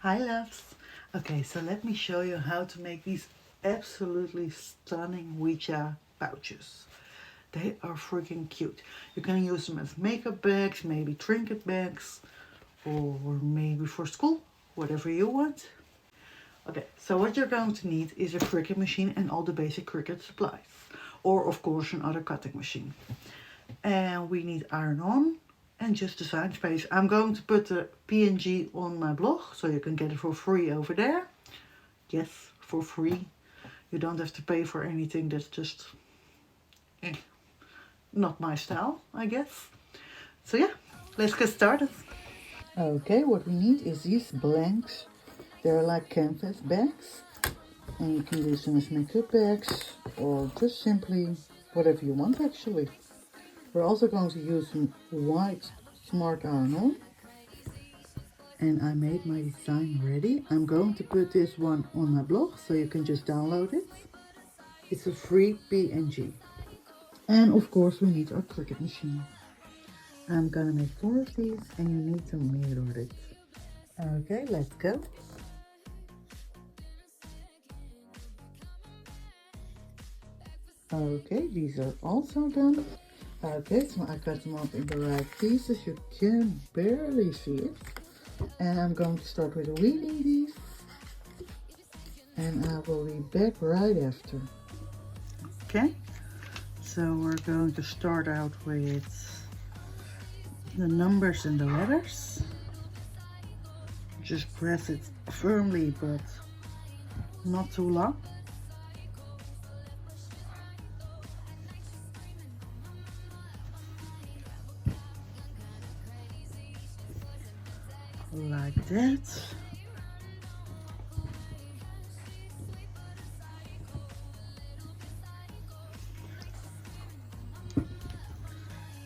Hi loves! Okay, so let me show you how to make these absolutely stunning Ouija pouches. They are freaking cute. You can use them as makeup bags, maybe trinket bags, or maybe for school, whatever you want. Okay, so what you're going to need is a Cricut machine and all the basic Cricut supplies. Or of course another cutting machine. And we need iron on and just a sign space. I'm going to put the PNG on my blog so you can get it for free over there. Yes, for free. You don't have to pay for anything. That's just not my style, I guess. So yeah, let's get started. Okay, what we need is these blanks. They're like canvas bags, and you can use them as makeup bags or just simply whatever you want actually. We're also going to use some white smart iron-on, and I made my design ready. I'm going to put this one on my blog so you can just download it. It's a free PNG. And of course we need our Cricut machine. I'm gonna make 4 of these and you need to mirror it. Okay, let's go. Okay, these are also done. Okay, so I cut them up in the right pieces. You can barely see it. And I'm going to start with weeding these. And I will be back right after. Okay, so we're going to start out with the numbers and the letters. Just press it firmly, but not too long. Like that.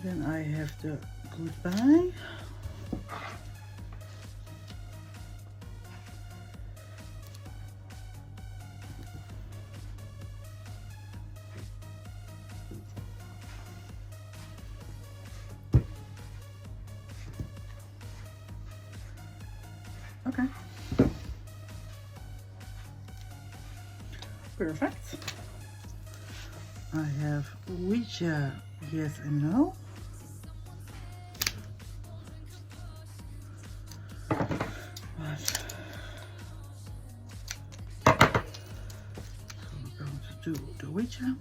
Then I have the goodbye. Okay. Perfect. I have Ouija, yes and no. So we're going to do the Ouija.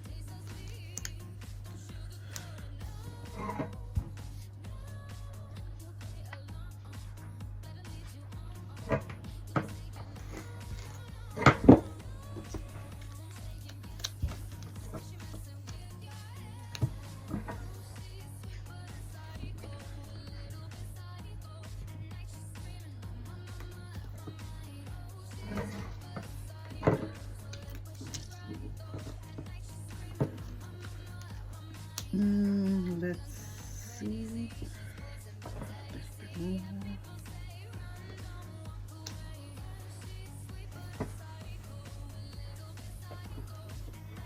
Let's see.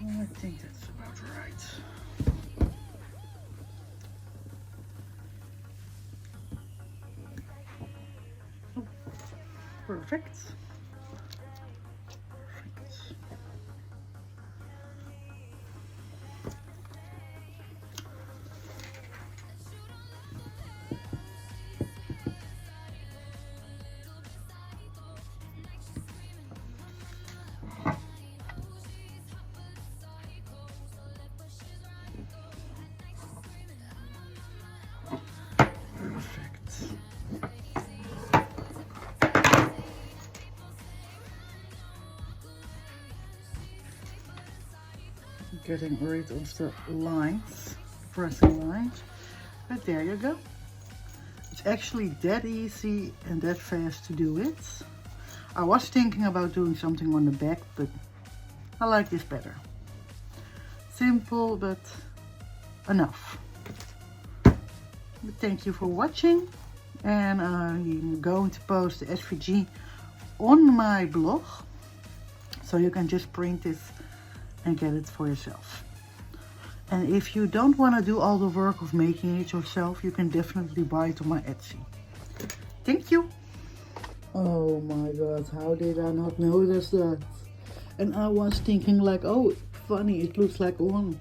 I think that's about right. Oh, perfect. Getting rid of the lines, pressing lines, but there you go. It's actually that easy and that fast to do it. I was thinking about doing something on the back, but I like this better. Simple, but enough. But thank you for watching, and I'm going to post the SVG on my blog, so you can just print this and get it for yourself. And if you don't want to do all the work of making it yourself, you can definitely buy it on my Etsy. Thank you. Oh my god, how did I not notice that? And I was thinking like, oh, funny, it looks like one.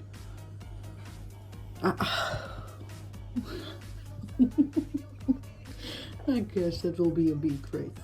I guess that will be a big crate.